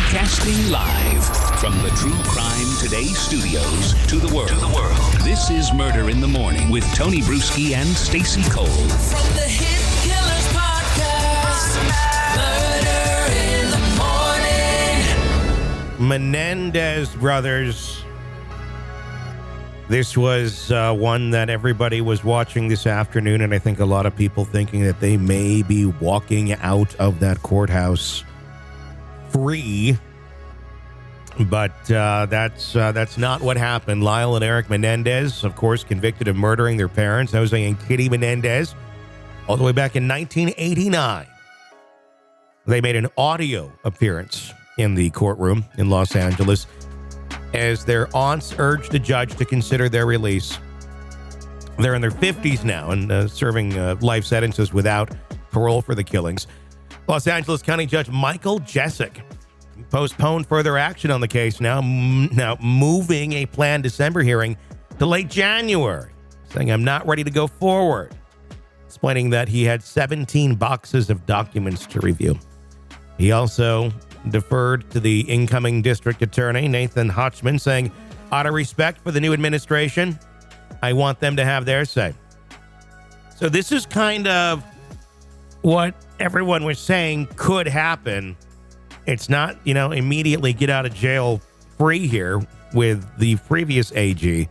Broadcasting live from the True Crime Today studios to the world. This is Murder in the Morning with Tony Bruschi and Stacey Cole. From the Hit Killers Podcast, Murder in the Morning. Menendez brothers. This was one that everybody was watching this afternoon, and I think a lot of people thinking that they may be walking out of that courthouse free. But that's not what happened. Lyle and Erik Menendez, of course, convicted of murdering their parents, José and Kitty Menendez, all the way back in 1989. They made an audio appearance in the courtroom in Los Angeles as their aunts urged the judge to consider their release. They're in their 50s now and serving life sentences without parole for the killings. Los Angeles County Judge Michael Jesic postponed further action on the case now moving a planned December hearing to late January, saying, "I'm not ready to go forward," explaining that he had 17 boxes of documents to review. He also deferred to the incoming district attorney, Nathan Hochman, saying, "Out of respect for the new administration, I want them to have their say." So this is kind of what everyone was saying could happen. It's not, immediately get out of jail free here with the previous AG.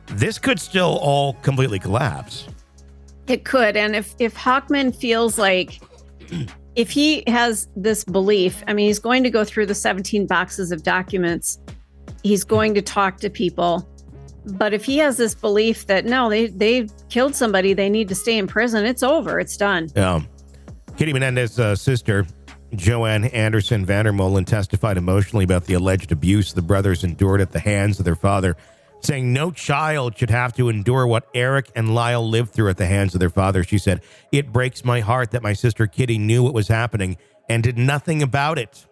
This could still all completely collapse. It could. And if Hochman feels like, if he has this belief, he's going to go through the 17 boxes of documents. He's going to talk to people. But if he has this belief that, no, they killed somebody, they need to stay in prison, it's over. It's done. Yeah. Kitty Menendez's sister, Joan Andersen VanderMolen, testified emotionally about the alleged abuse the brothers endured at the hands of their father, saying no child should have to endure what Erik and Lyle lived through at the hands of their father. She said, "It breaks my heart that my sister Kitty knew what was happening and did nothing about it."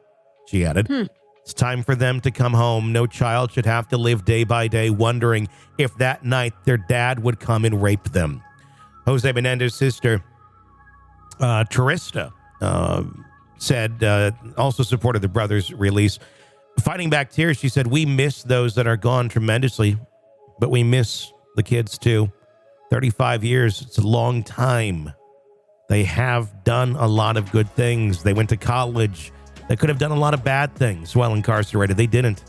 She added, "It's time for them to come home. No child should have to live day by day wondering if that night their dad would come and rape them." José Menendez's sister, Teresa, said, also supported the brothers' release. Fighting back tears, she said, "We miss those that are gone tremendously, but we miss the kids too. 35 years, it's a long time. They have done a lot of good things. They went to college. They could have done a lot of bad things while incarcerated. They didn't."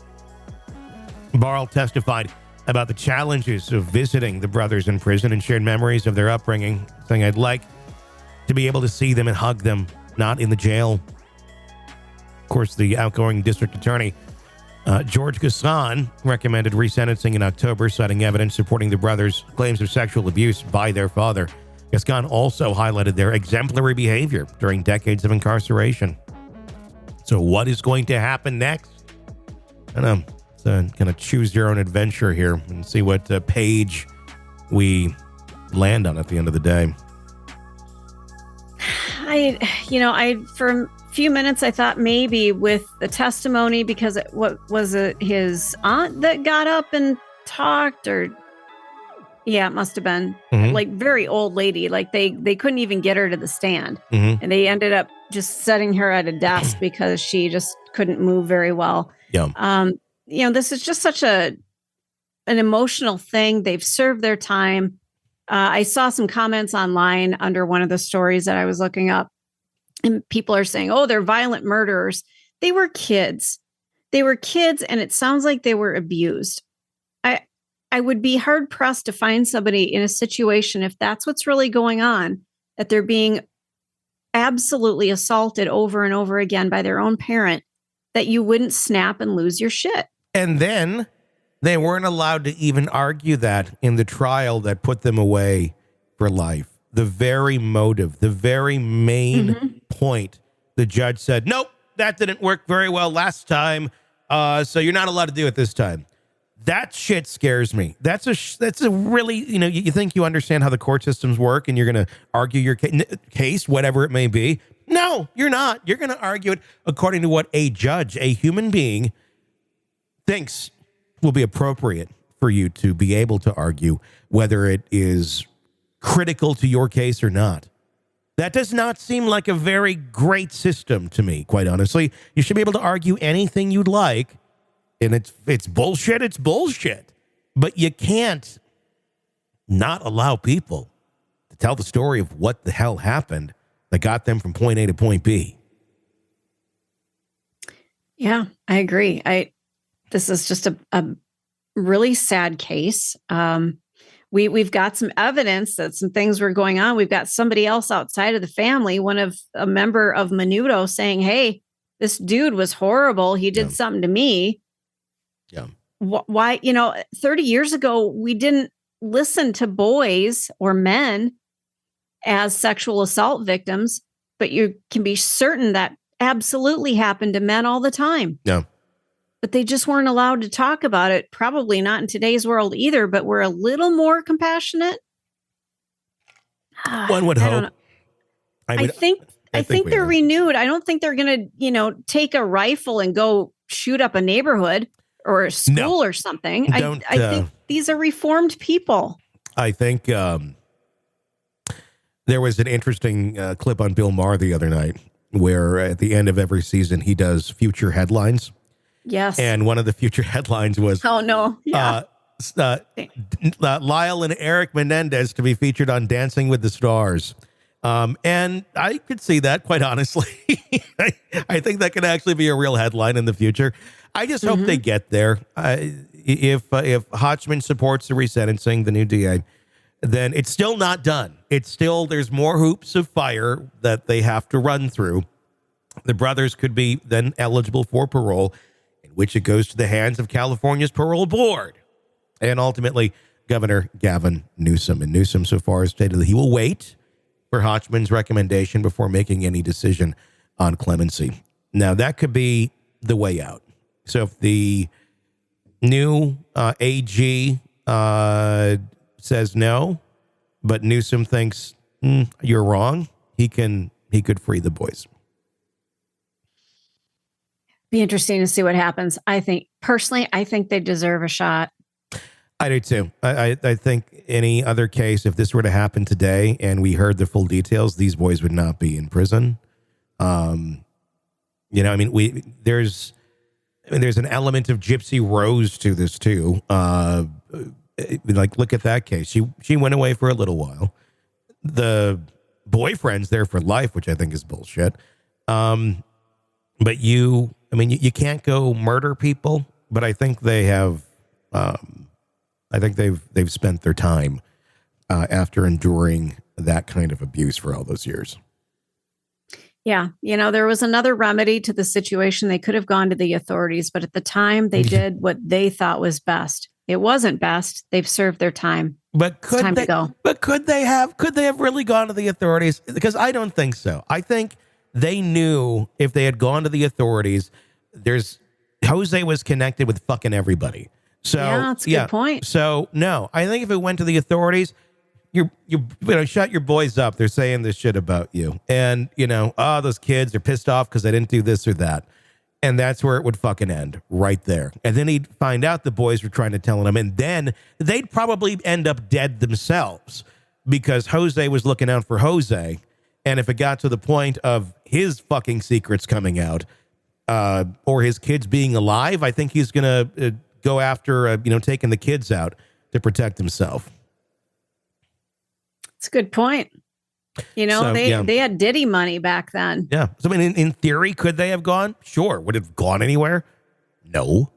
Barl testified about the challenges of visiting the brothers in prison and shared memories of their upbringing, saying, "I'd like to be able to see them and hug them, not in the jail." Of course, the outgoing district attorney, George Gascon, recommended resentencing in October, citing evidence supporting the brothers' claims of sexual abuse by their father. Gascon also highlighted their exemplary behavior during decades of incarceration. So what is going to happen next? I don't know. So kind of choose your own adventure here and see what page we land on at the end of the day. For a few minutes, I thought maybe with the testimony, because his aunt that got up and talked, or it must have been like very old lady. Like they couldn't even get her to the stand, and they ended up just setting her at a desk because she just couldn't move very well. Yeah. This is just such an emotional thing. They've served their time. I saw some comments online under one of the stories that I was looking up, and people are saying, "Oh, they're violent murderers." They were kids. And it sounds like they were abused. I would be hard pressed to find somebody in a situation, if that's what's really going on, that they're being absolutely assaulted over and over again by their own parent, that you wouldn't snap and lose your shit. And then they weren't allowed to even argue that in the trial that put them away for life. The very motive, the very main point, the judge said, "Nope, that didn't work very well last time, so you're not allowed to do it this time." That shit scares me. That's a really, you think you understand how the court systems work and you're going to argue your case, whatever it may be. No, you're not. You're going to argue it according to what a judge, a human being, thinks will be appropriate for you to be able to argue, whether it is critical to your case or not. That does not seem like a very great system to me, quite honestly. You should be able to argue anything you'd like, and it's bullshit, it's bullshit. But you can't not allow people to tell the story of what the hell happened that got them from point A to point B. Yeah, I agree. This is just a really sad case. We've got some evidence that some things were going on. We've got somebody else outside of the family, a member of Menudo, saying, "Hey, this dude was horrible. He did something to me." Yeah. Why? 30 years ago, we didn't listen to boys or men as sexual assault victims, but you can be certain that absolutely happened to men all the time. Yeah. But they just weren't allowed to talk about it. Probably not in today's world either, but we're a little more compassionate. One would hope. I think they're renewed. I don't think they're going to, take a rifle and go shoot up a neighborhood or a school or something. I think these are reformed people. I think there was an interesting clip on Bill Maher the other night where at the end of every season he does future headlines. Yes. And one of the future headlines was, oh, no. Yeah. Lyle and Erik Menendez to be featured on Dancing with the Stars. And I could see that, quite honestly. I think that could actually be a real headline in the future. I just hope they get there. If Hochman supports the resentencing, the new DA, then it's still not done. There's more hoops of fire that they have to run through. The brothers could be then eligible for parole, in which it goes to the hands of California's parole board. And ultimately, Governor Gavin Newsom. And Newsom so far has stated that he will wait for Hochman's recommendation before making any decision on clemency. Now, that could be the way out. So if the new AG says no, but Newsom thinks you're wrong, he could free the boys. Be interesting to see what happens. I think they deserve a shot. I do too. I think any other case, if this were to happen today and we heard the full details, these boys would not be in prison. There's an element of Gypsy Rose to this too. Look at that case. She went away for a little while. The boyfriend's there for life, which I think is bullshit. But you can't go murder people, but I think they have, they've spent their time after enduring that kind of abuse for all those years. Yeah. There was another remedy to the situation. They could have gone to the authorities, but at the time they did what they thought was best. It wasn't best. They've served their time. But it's time to go. But could they have really gone to the authorities? Because I don't think so. I think they knew if they had gone to the authorities, Jose was connected with fucking everybody. So yeah, that's a good point. So no, I think if it went to the authorities, you shut your boys up. They're saying this shit about you, and those kids are pissed off because I didn't do this or that, and that's where it would fucking end right there. And then he'd find out the boys were trying to tell him, and then they'd probably end up dead themselves because Jose was looking out for Jose. And if it got to the point of his fucking secrets coming out, or his kids being alive, I think he's going to go after, taking the kids out to protect himself. That's a good point. They had Diddy money back then. Yeah. So, in theory, could they have gone? Sure. Would it have gone anywhere? No.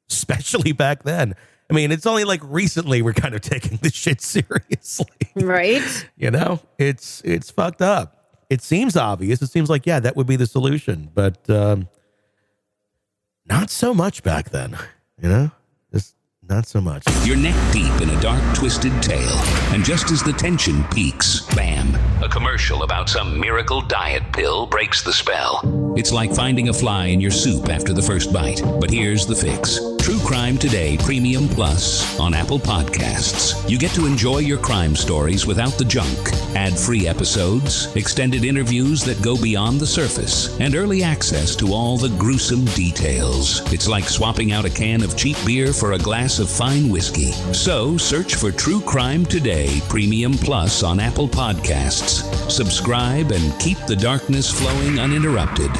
Especially back then. It's only like recently we're kind of taking this shit seriously. Right. It's fucked up. It seems obvious. It seems like, yeah, that would be the solution. But not so much back then, Just not so much. You're neck deep in a dark, twisted tale. And just as the tension peaks, bam, a commercial about some miracle diet pill breaks the spell. It's like finding a fly in your soup after the first bite. But here's the fix. True Crime Today Premium Plus on Apple Podcasts. You get to enjoy your crime stories without the junk, ad-free episodes, extended interviews that go beyond the surface, and early access to all the gruesome details. It's like swapping out a can of cheap beer for a glass of fine whiskey. So search for True Crime Today Premium Plus on Apple Podcasts. Subscribe and keep the darkness flowing uninterrupted.